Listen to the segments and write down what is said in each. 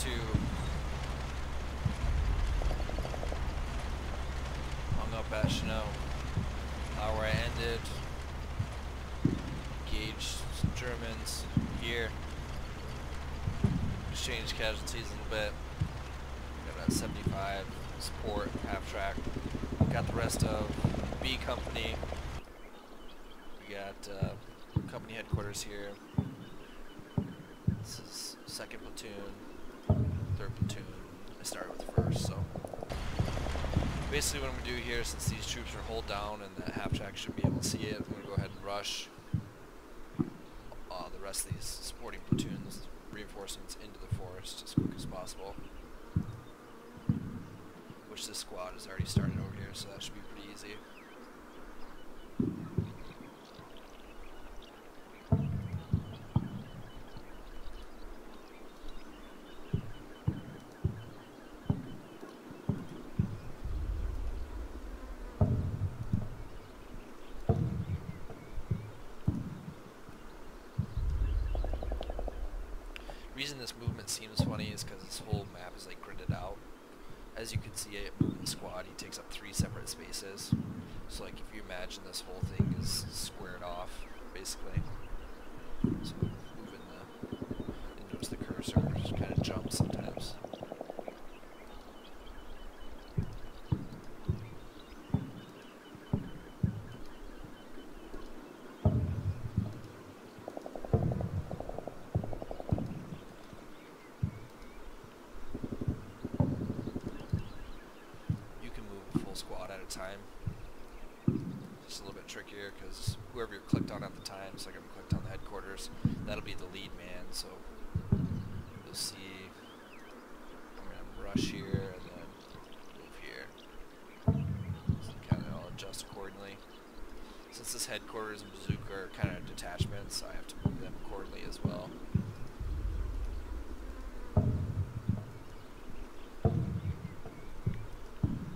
P.2. Hung up at Cheneux. Where I ended. Engaged some Germans here. Exchanged casualties a little bit. Got a 75 support, half track. Got the rest of B Company. We got company headquarters here. This is 2nd platoon, 3rd platoon. I started with 1st, so basically what I'm going to do here, since these troops are hold down and the half track should be able to see it, I'm going to go ahead and rush the rest of these supporting platoons, reinforcements into the forest as quick as possible. Which this squad has already started over here, so that should be pretty easy. The reason this movement seems funny is because this whole map is like gridded out. As you can see, it moving the squad, he takes up 3 separate spaces. So like if you imagine this whole thing is squared off, basically. So moving and notice the cursor just kind of jumps sometimes. Squad at a time. Just a little bit trickier because whoever you're clicked on at the time, so like I'm clicked on the headquarters, that'll be the lead man, so you'll see I'm going to rush here and then move here. So kind of all adjust accordingly. Since this headquarters and bazooka are kind of detachments, I have to move them accordingly as well.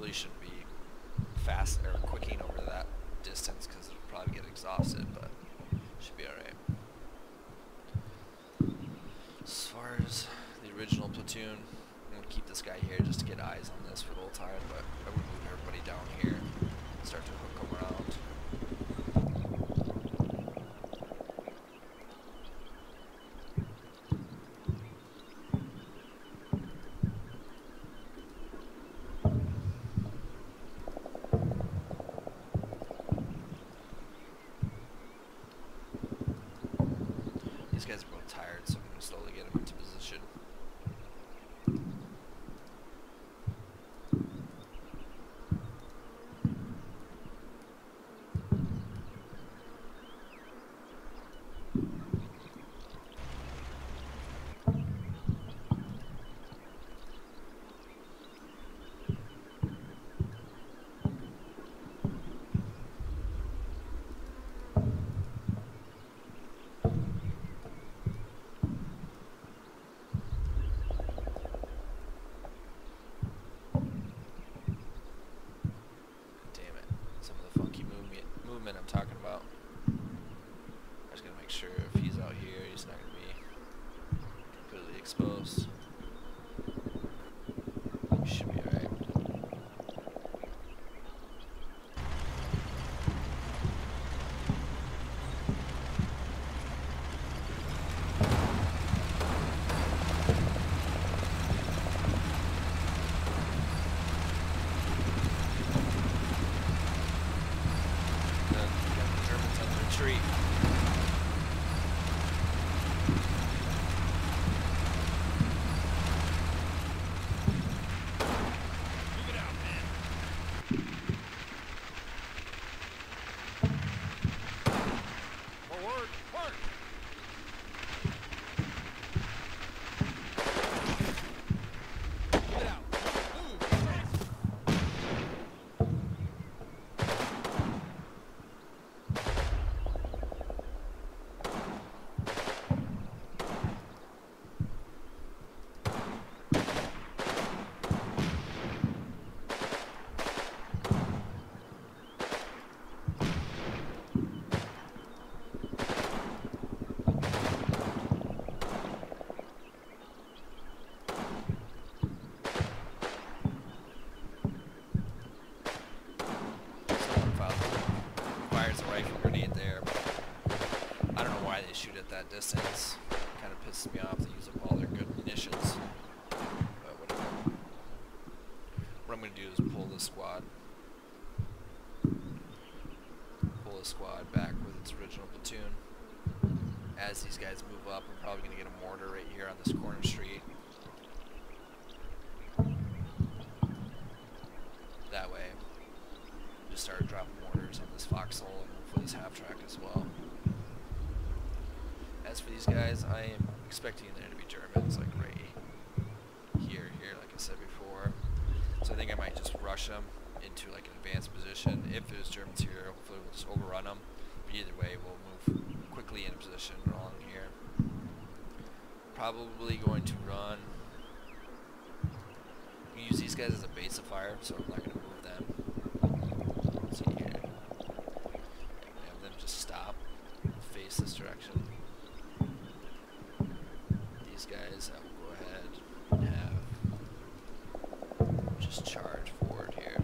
Really shouldn't be fast or quicking over that distance because it'll probably get exhausted, but should be alright. As far as the original platoon, I'm going to keep this guy here just to get eyes on this for the whole time, but I would move everybody down here and start to hook them around. These guys are both tired, so I'm going to slowly get them into position. I'm talking about. I just gotta make sure if he's out here, he's not gonna be completely exposed. He should be alright. Retreat. distance. Kind of pisses me off. They use up all their good munitions. But whatever. What I'm going to do is pull this squad. Pull this squad back with its original platoon. As these guys move up, I'm probably going to get a mortar right here on this corner street. That way, just start dropping mortars on this foxhole and hopefully this half track as well. As for these guys, I am expecting there to be Germans, like right here, like I said before. So I think I might just rush them into like an advanced position. If there's Germans here, hopefully we'll just overrun them. But either way, we'll move quickly into position along here. Probably going to run. We use these guys as a base of fire, so I'm not going to move them. Let's see here. Have them just stop, face this direction. These guys, I will go ahead and have just charge forward here.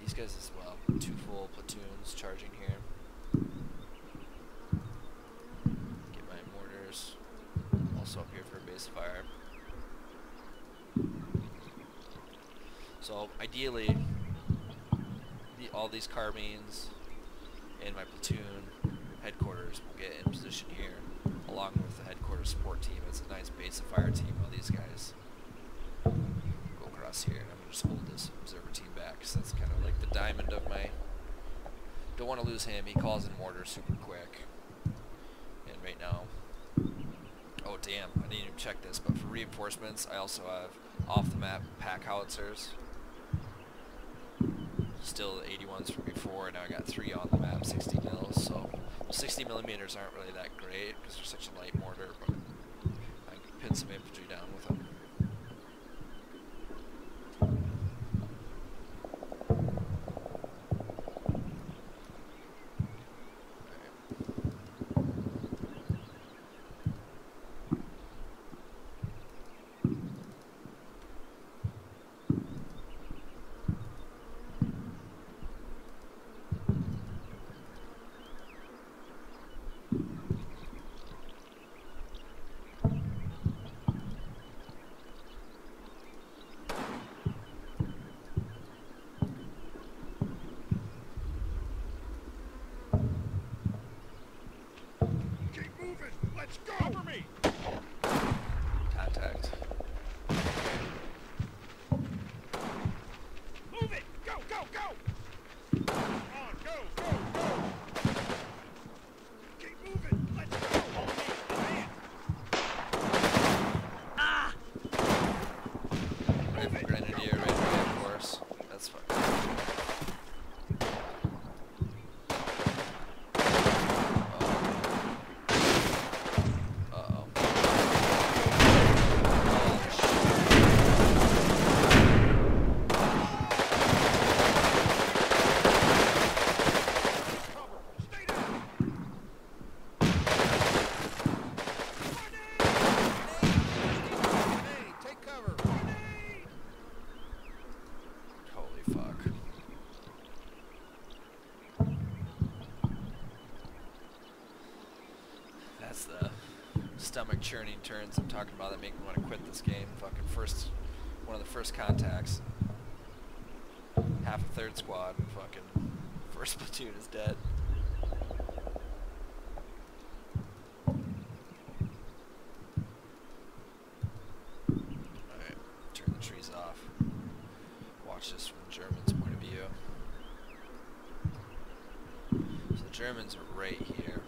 These guys as well, 2 full platoons charging here. Get my mortars also up here for a base fire. So ideally, all these carbines and my platoon headquarters will get in position here, along with the headquarters support team. It's a nice base of fire team. All these guys go across here, and I'm gonna just hold this observer team back, because that's kind of like the diamond of my. Don't want to lose him. He calls in mortars super quick, and right now. Oh damn! I didn't even check this, but for reinforcements, I also have off the map pack howitzers. Still the 81s from before, and now I got 3 on the map, 60 mils. So 60 millimeters aren't really that great because they're such a light mortar, but I can pin some infantry down with them. Let's go! Cover me! Contact. Move it! Go, go, go! On, go, go, go! Keep moving! Let's go! Man. Ah! Rifle grenadier right away, of course. That's fine. Stomach churning turns I'm talking about that make me want to quit this game. Fucking one of the first contacts. Half a third squad, fucking first platoon is dead. Alright, turn the trees off. Watch this from the Germans' point of view. So the Germans are right here.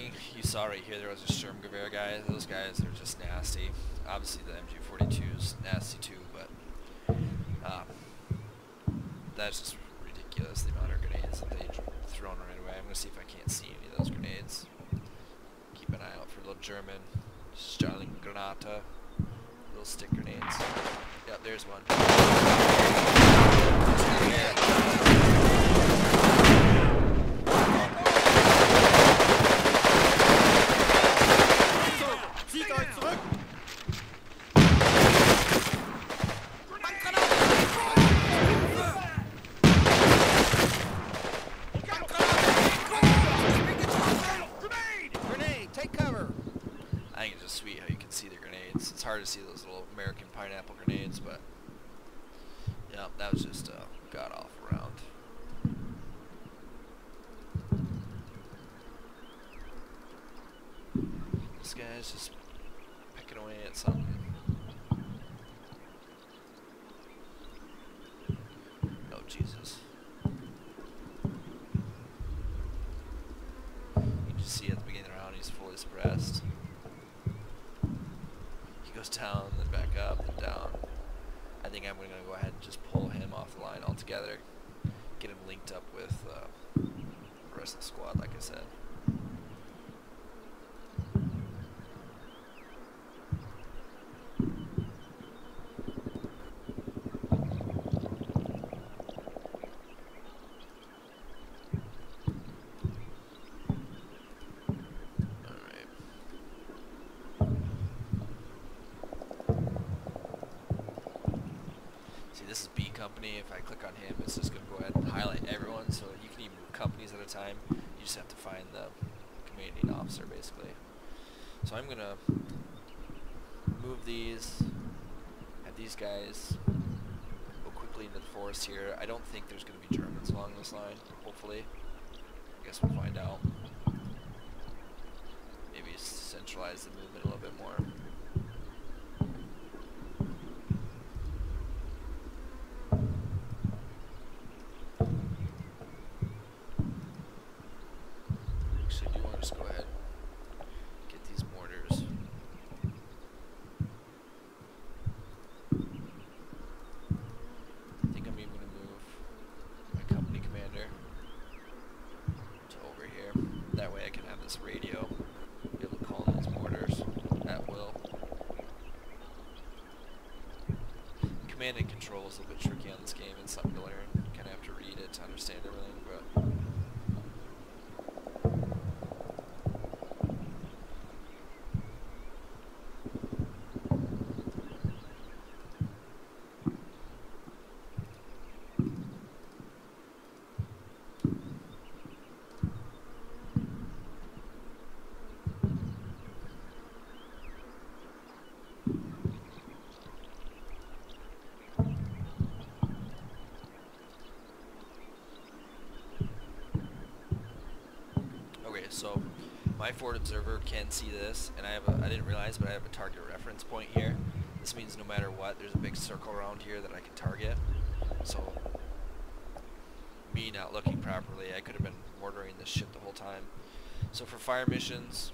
thing you saw right here, there was a Sturmgewehr guy. Those guys are just nasty. Obviously the MG42 is nasty too, but that's just ridiculous, the amount of grenades that they thrown right away. I'm going to see if I can't see any of those grenades. Keep an eye out for little German Starling Granata, little stick grenades. Yep, there's one. I think it's just sweet how you can see the grenades. It's hard to see those little American pineapple grenades, but yeah, that was just a god-awful round. This guy's just picking away at something. Oh, Jesus. You can just see at the beginning of the round he's fully suppressed. Goes down, then back up, then down. I think I'm going to go ahead and just pull him off the line altogether. Get him linked up with the rest of the squad, like I said. This is B company. If I click on him, it's just going to go ahead and highlight everyone, so you can even move companies at a time. You just have to find the commanding officer, basically. So I'm going to move these, have these guys go quickly into the forest here. I don't think there's going to be Germans along this line, hopefully. I guess we'll find out. Maybe centralize the movement a little bit more. Just go ahead, get these mortars. I think I'm even going to move my company commander to over here. That way I can have this radio, be able to call in these mortars at will. Command and control is a little bit tricky on this game. It's something to learn. You kind of have to read it to understand everything, but so my forward observer can see this, and I didn't realize, but I have a target reference point here. This means no matter what, there's a big circle around here that I can target. So me not looking properly, I could have been mortaring this shit the whole time. So for fire missions,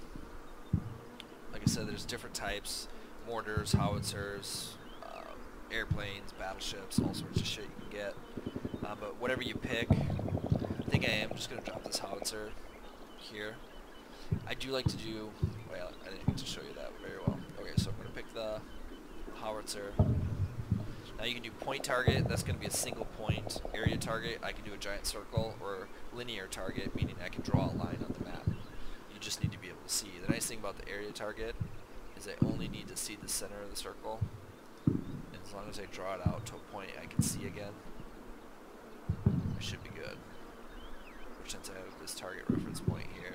like I said, there's different types: mortars, howitzers, airplanes, battleships, all sorts of shit you can get. But whatever you pick, I think I am just going to drop this howitzer here. I do like to do, well, I didn't get to show you that very well. Okay, so I'm going to pick the howitzer. Now you can do point target, that's going to be a single point area target. I can do a giant circle, or linear target, meaning I can draw a line on the map. You just need to be able to see. The nice thing about the area target is I only need to see the center of the circle, and as long as I draw it out to a point I can see again, I should be good. Since I have this target reference point here.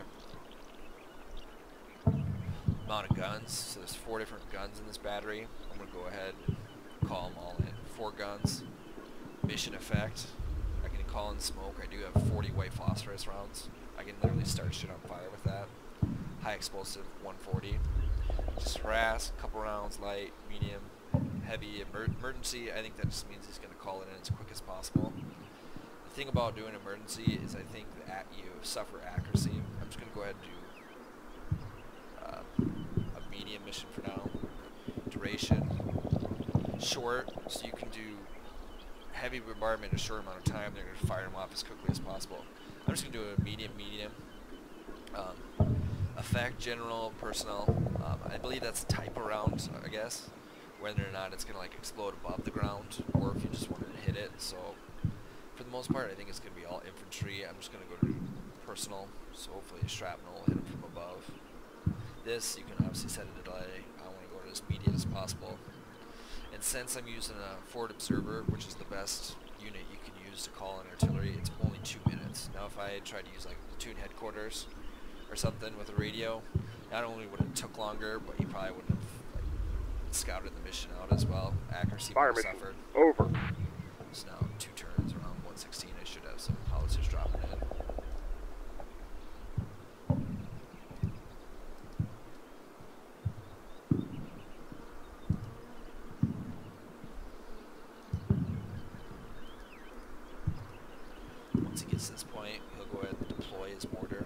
Amount of guns, so there's 4 different guns in this battery. I'm going to go ahead and call them all in. 4 guns. Mission effect, I can call in smoke. I do have 40 white phosphorus rounds. I can literally start shit on fire with that. High explosive, 140. Just harass, a couple rounds, light, medium, heavy, emergency. I think that just means he's going to call it in as quick as possible. The thing about doing emergency is I think that you suffer accuracy. I'm just going to go ahead and do short, so you can do heavy bombardment in a short amount of time. They're going to fire them off as quickly as possible. I'm just going to do a medium. Effect, general, personal. I believe that's type around, I guess. Whether or not it's going to like explode above the ground, or if you just wanted to hit it. So, for the most part, I think it's going to be all infantry. I'm just going to go to personal, so hopefully a shrapnel will hit them from above. This, you can obviously set a delay. I want to go to as immediate as possible. And since I'm using a forward observer, which is the best unit you can use to call in artillery, it's only 2 minutes. Now if I tried to use like platoon headquarters or something with a radio, not only would it took longer, but you probably wouldn't have like, scouted the mission out as well. Accuracy would have suffered. Over. So now 2 turns around 116, I should have some howitzers dropping in. Once he gets to this point, he'll go ahead and deploy his mortar.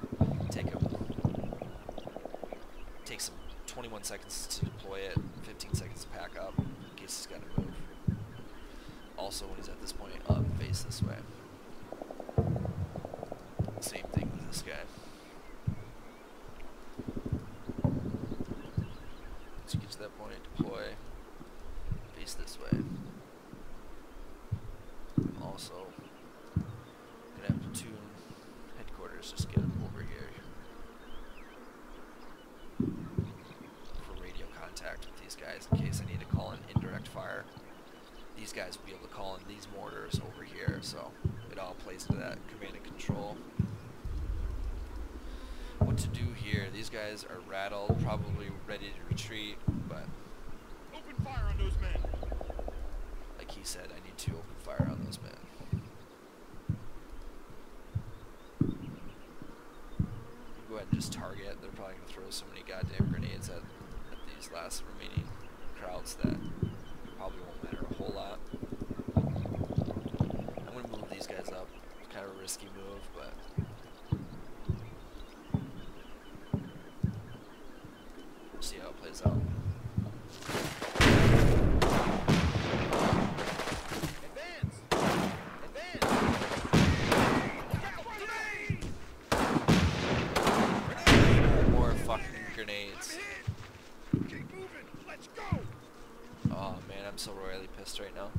Takes him 21 seconds to deploy it, 15 seconds to pack up, in case he's got to move. Also, when he's at this point, up, face this way. Same thing with this guy. Once you get to that point, deploy, face this way. Also, gonna have platoon headquarters just get over here for radio contact with these guys in case I need to call in indirect fire. These guys will be able to call in these mortars over here, so it all plays into that command and control. What to do here? These guys are rattled, probably ready to retreat, but Open fire on those men. like he said, I need to open fire on those men. Go ahead and just target. They're probably going to throw so many goddamn grenades at these last remaining crowds that probably won't matter a whole lot. I'm going to move these guys up. It's kind of a risky move, but we'll see how it plays out. Grenades. Keep moving. Let's go. Oh man, I'm so royally pissed right now.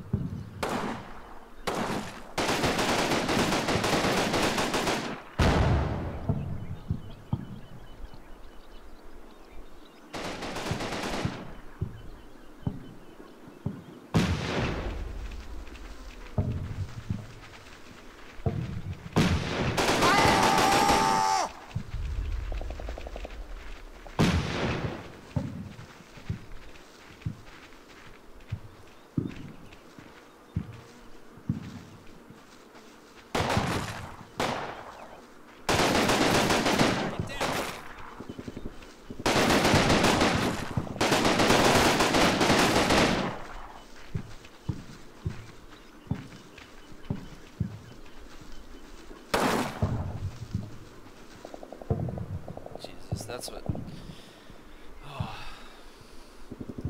That's what. Oh,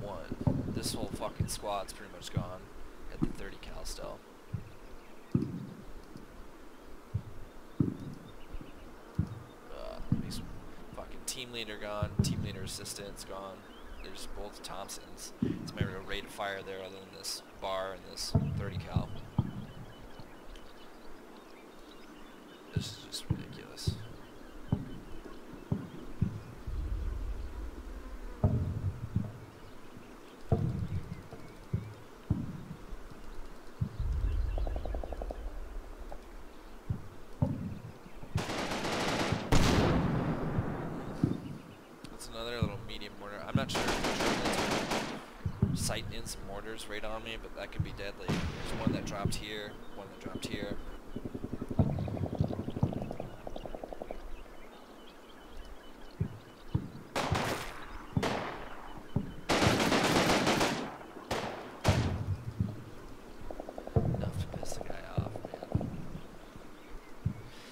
one. This whole fucking squad's pretty much gone at the 30 cal still. He's fucking team leader gone. Team leader assistant's gone. There's both Thompsons. It's my real rate of fire there, other than this bar and this 30 cal. This is just ridiculous. I'm not sure if it's sighting in some mortars right on me, but that could be deadly. There's one that dropped here, one that dropped here. Enough to piss the guy off, man.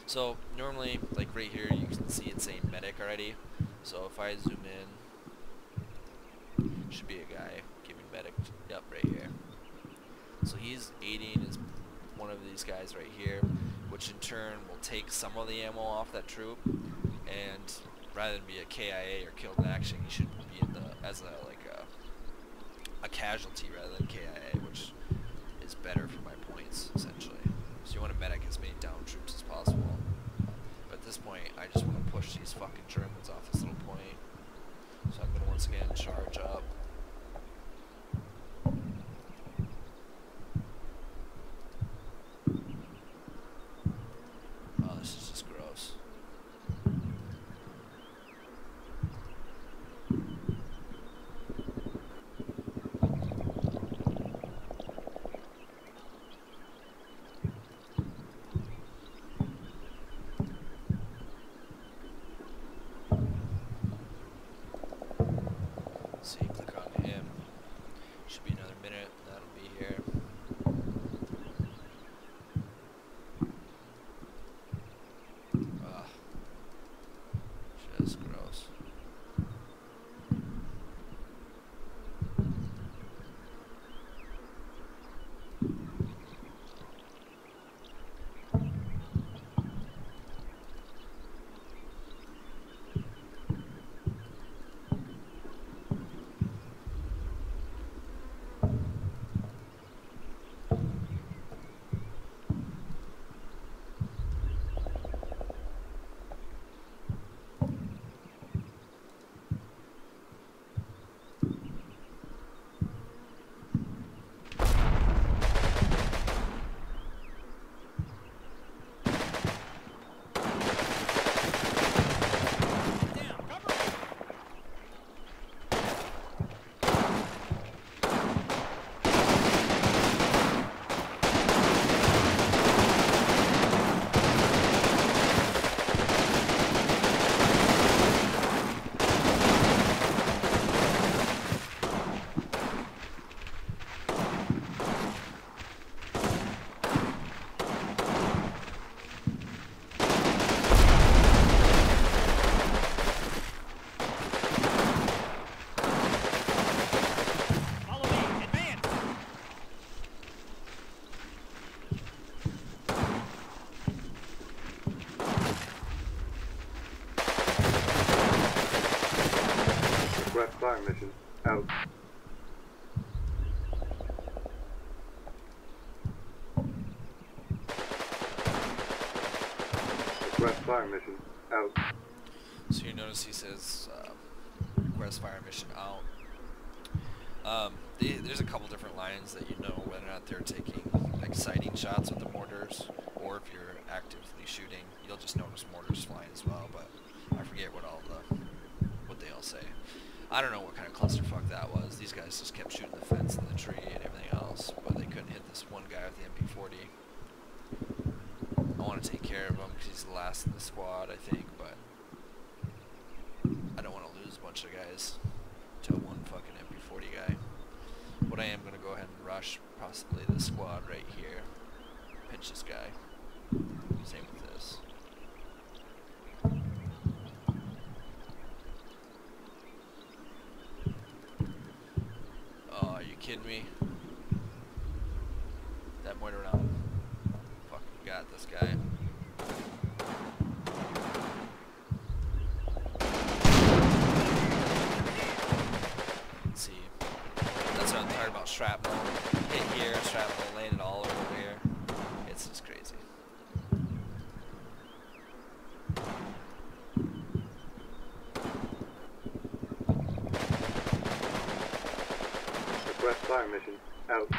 So normally, like right here, you can see it saying medic already. So if I zoom in, should be a guy giving medic. Yep, right here. So he's aiding is one of these guys right here, which in turn will take some of the ammo off that troop, and rather than be a KIA or killed in action, he should be in the as a like a casualty rather than KIA, which is better for my points essentially. So you want to medic as many down troops as possible. But at this point, I just want to push these fucking Germans off this little point. So I'm gonna once again charge up. Oh, this is just gross. See, click on him. Should be another minute. That'll be here. Ugh. Just gross. Fire mission out. Request fire mission out. So you notice he says request fire mission out. There's a couple different lines that you know whether or not they're taking like sighting shots with the mortars, or if you're actively shooting, you'll just notice mortars flying as well. But I forget what they all say. I don't know what kind of clusterfuck that was. These guys just kept shooting the fence and the tree and everything else, but they couldn't hit this one guy with the MP40. I want to take care of him because he's the last in the squad, I think, but I don't want to lose a bunch of guys to one fucking MP40 guy. But I am going to go ahead and rush possibly this squad right here. Pinch this guy. Same with this. Oh, are you kidding me? That went around. Fucking got this guy. Let's see. That's what I'm talking about. Shrapnel. Hit here, shrapnel landed all over here. It's just crazy. Request fire mission out.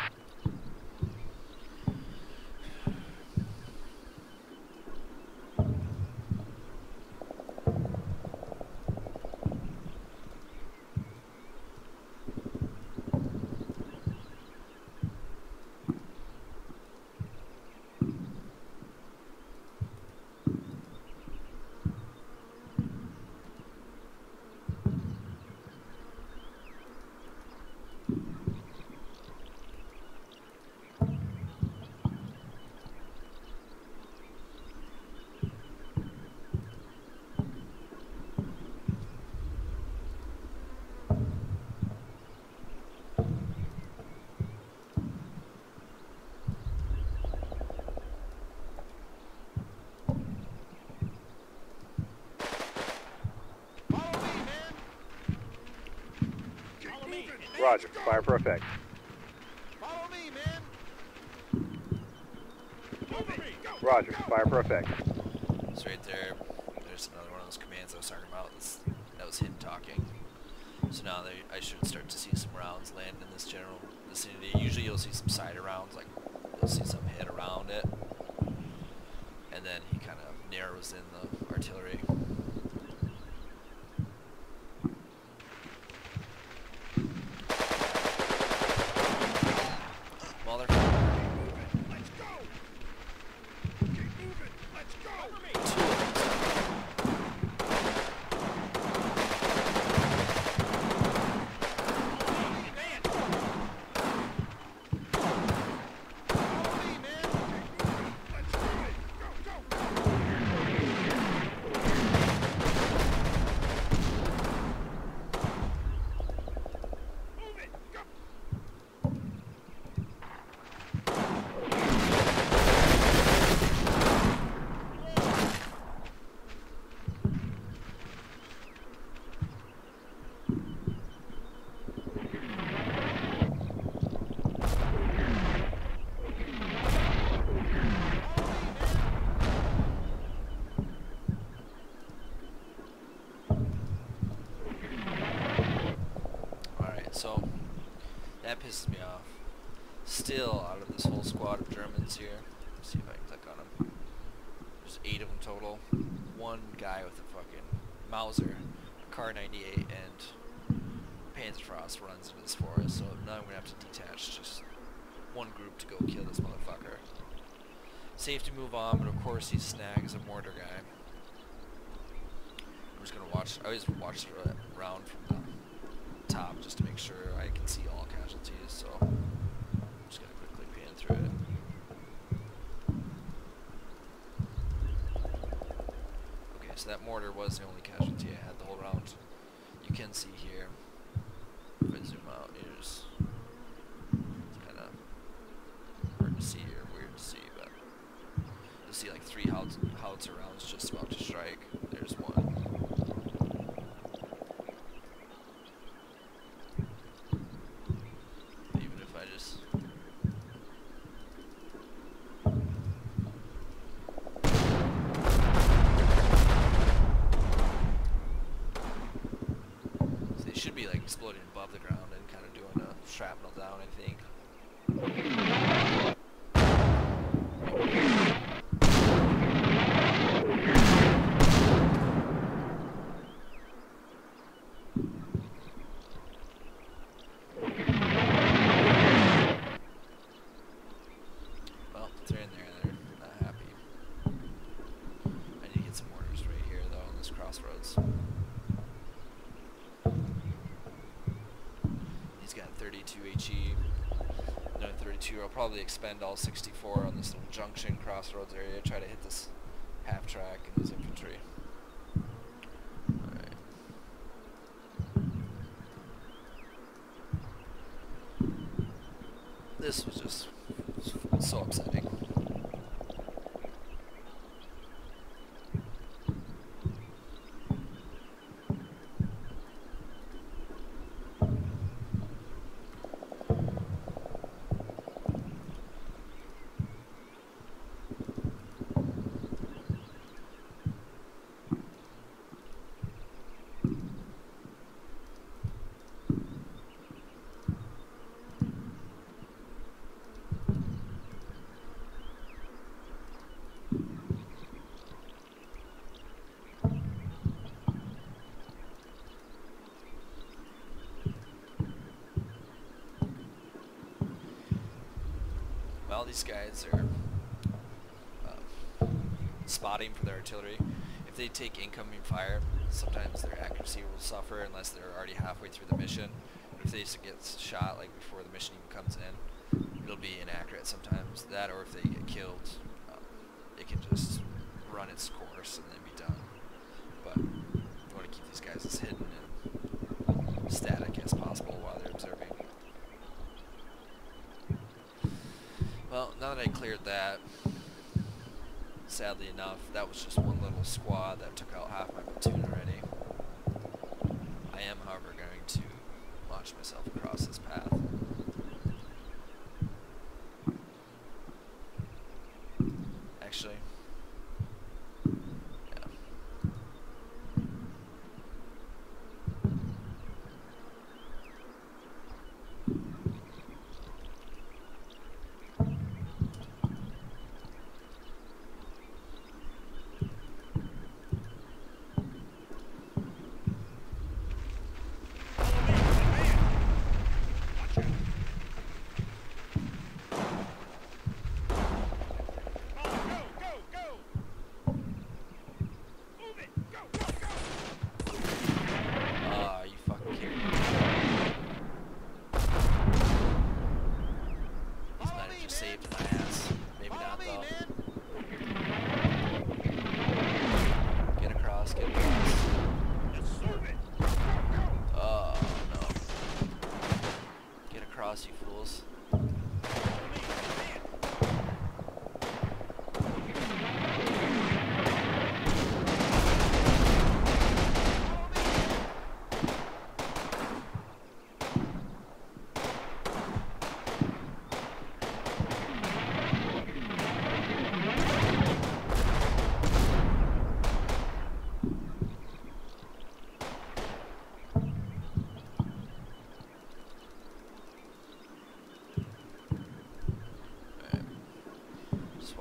Roger. Fire for effect. Follow me, man. Over me. Go. Roger. Fire for effect. It's right there. There's another one of those commands I was talking about. That was him talking. So now I should start to see some rounds land in this general vicinity. Usually you'll see some side rounds, like you'll see some hit around it. And then he kind of narrows in the artillery. Let's go. Keep moving. Let's go. Over me. So that pisses me off. Still, out of this whole squad of Germans here, let's see if I can click on them. There's 8 of them total. One guy with a fucking Mauser, a Kar 98, and Panzerfaust runs into this forest. So now I'm gonna have to detach just one group to go kill this motherfucker. Safe to move on, but of course he snags a mortar guy. I'm just gonna watch. I always watch the round from the top just to make sure I can see all casualties, so I'm just gonna quickly pan through it. Okay, so that mortar was the only casualty I had the whole round. You can see here, if I zoom out, it's kind of hard to see or weird to see, but you'll see like 3 howitzer rounds just about to strike. There's one. Should be like exploding above the ground and kind of doing a shrapnel down, I think. Well, they're in there, they're not happy. I need to get some mortars right here though on this crossroads. He's got 32 HE, another 32. I'll probably expend all 64 on this little junction crossroads area, try to hit this half track and his infantry. Alright. This was just so upsetting. Well, these guys are spotting for their artillery. If they take incoming fire, sometimes their accuracy will suffer unless they're already halfway through the mission. But if they just get shot like before the mission even comes in, it'll be inaccurate sometimes. That, or if they get killed, it can just run its course and then be done. But you want to keep these guys as hidden and static as possible while they're observing. Well, now that I cleared that, sadly enough, that was just one little squad that took out half my platoon already. I am, however, going to launch launch myself across this path. Actually, yeah. You fucking kidding me? These might have just saved my ass. Maybe not though. Get across, get across. Oh no. Get across, you fools.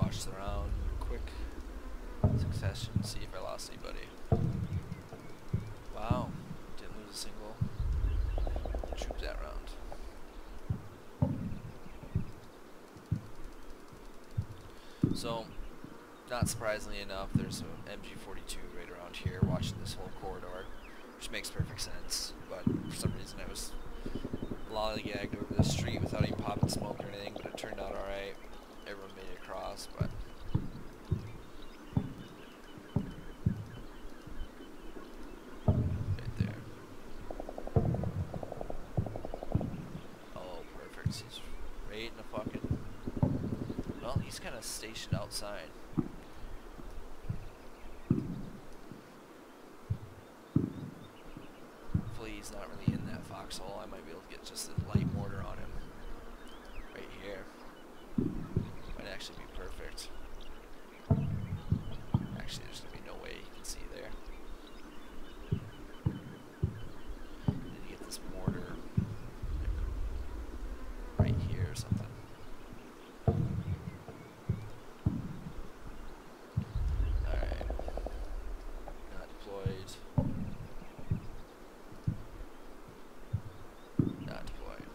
Watch the round, quick succession, see if I lost anybody. Wow, didn't lose a single troop that round. So, not surprisingly enough, there's an MG42 right around here watching this whole corridor, which makes perfect sense, but for some reason I was lollygagged over the street without even popping smoke or anything, but it turned out alright. Everyone made it across, but right there. Oh, perfect. He's right in the fucking. Well, he's kind of stationed outside. Hopefully, he's not really in that foxhole. I might be able to get just a light mortar on him right here. Might actually be perfect. Actually, there's gonna be no way you can see there. Need to get this mortar right here or something. Alright. Not deployed. Not deployed.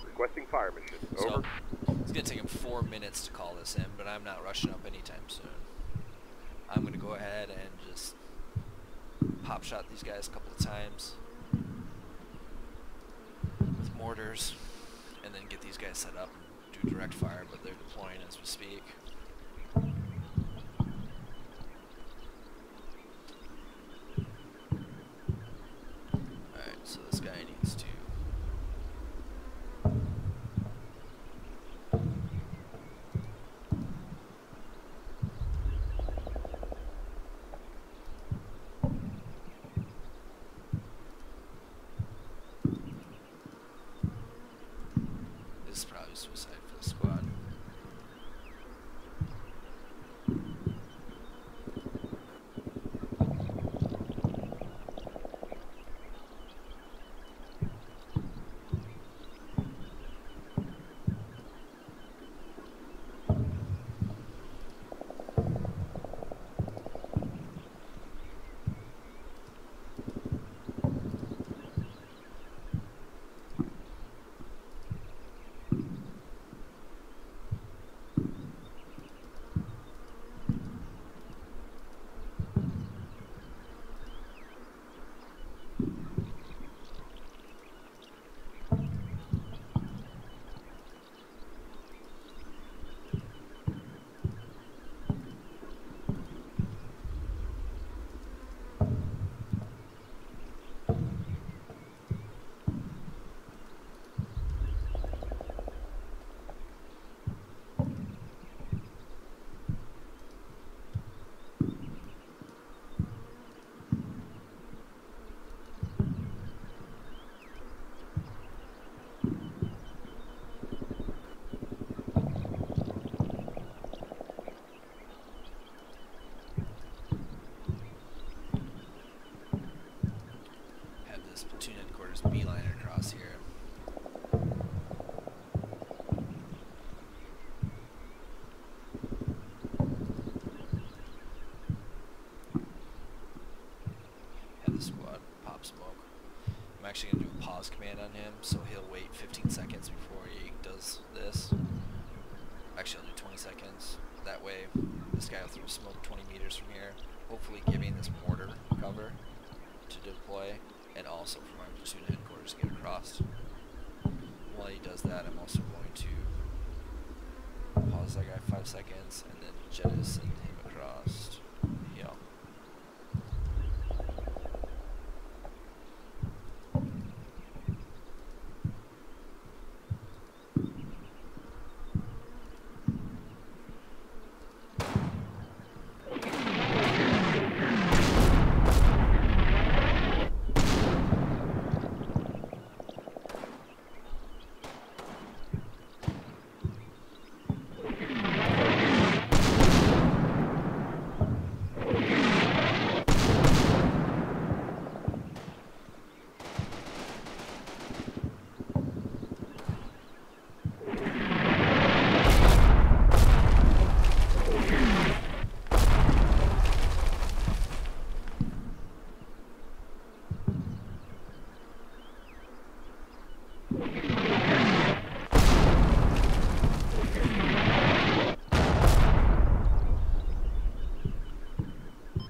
Requesting fire mission. So, Over. it's going to take him 4 minutes to call this in, but I'm not rushing up anytime soon. I'm going to go ahead and just pop shot these guys a couple of times with mortars, and then get these guys set up and do direct fire, but they're deploying as we speak. Alright, so this guy needs to suicide for the squad. this guy will throw smoke 20 meters from here, hopefully giving this mortar cover to deploy, and also for my platoon headquarters to get across. While he does that, I'm also going to pause that guy 5 seconds and then jettison him across. Yeah.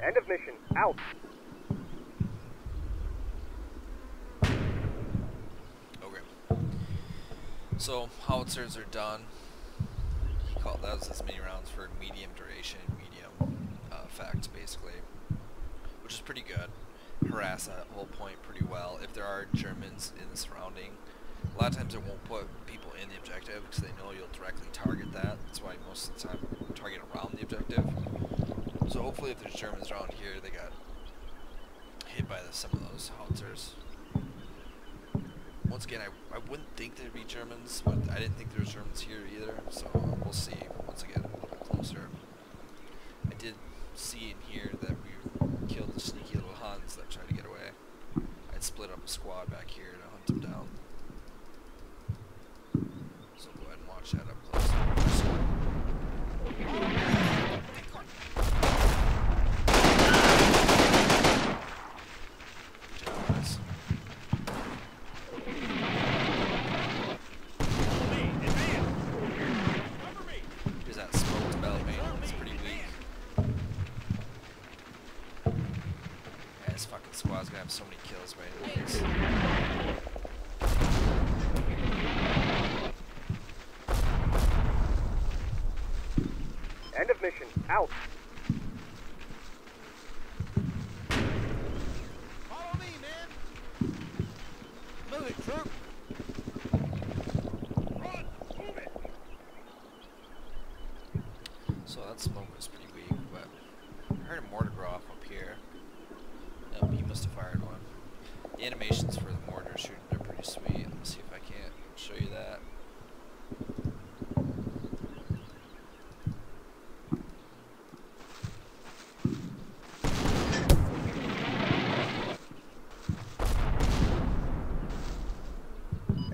End of mission. Out. Okay. So howitzers are done. He called that was as many rounds for medium duration, medium effect, basically, which is pretty good. Harass that whole point pretty well. If there are Germans in the surrounding, a lot of times it won't put people in the objective because they know you'll directly target that. That's why most of the time target around the objective. So hopefully if there's Germans around here, they got hit by some of those howitzers. Once again, I wouldn't think there'd be Germans, but I didn't think there was Germans here either, so we'll see once I get a little bit closer. I did see in here that we killed the sneaky little Huns that tried to get away. I'd split up a squad back here to hunt them down. So go ahead and watch that up close. Squad's gonna have so many kills by enemies. End of mission. Out. Follow me, man. Move it, troop. Run. Move it. So that smoke was pretty weak, but I heard a mortar go off up here. He must have fired one. The animations for the mortar shooting are pretty sweet. Let me see if I can't show you that.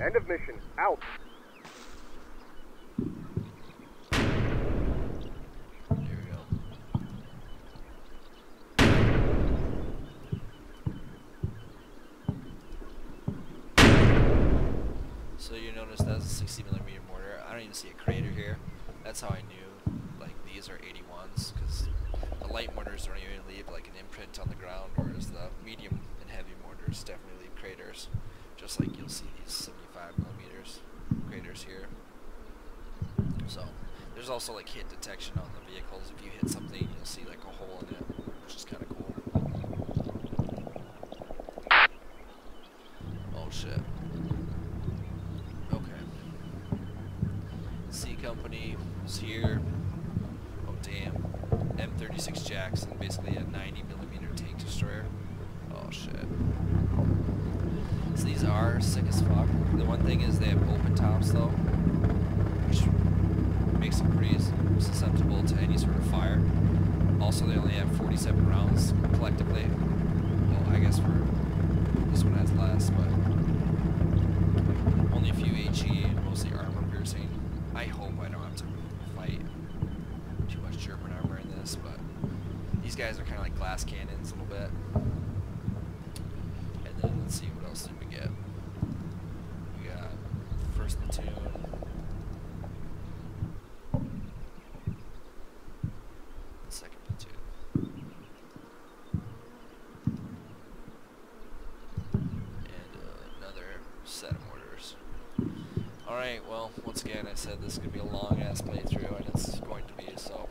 End of mission. Out. So you notice that's a 60mm mortar. I don't even see a crater here. That's how I knew like these are 81s, because the light mortars don't even leave like an imprint on the ground, whereas the medium and heavy mortars definitely leave craters, just like you'll see these 75mm craters here. So there's also like hit detection on the vehicles. If you hit something, you'll see like a hole in it, which is kind of cool. Oh shit. Company was here. Oh damn. M36 Jackson, basically a 90mm tank destroyer. Oh shit. So these are sick as fuck. The one thing is they have open tops though, which makes them pretty susceptible to any sort of fire. Also they only have 47 rounds collectively. Well, I guess for this one has less, but only a few HE and mostly armor piercing. I hope I don't have to fight too much German armor in this, but these guys are kind of like glass cannons a little bit. And then let's see, what else did we get? We got first platoon. know, once again, I said this is going to be a long-ass playthrough, and it's going to be, so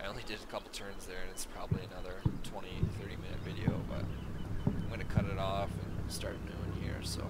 I only did a couple turns there, and it's probably another 20-30 minute video, but I'm going to cut it off and start new in here, so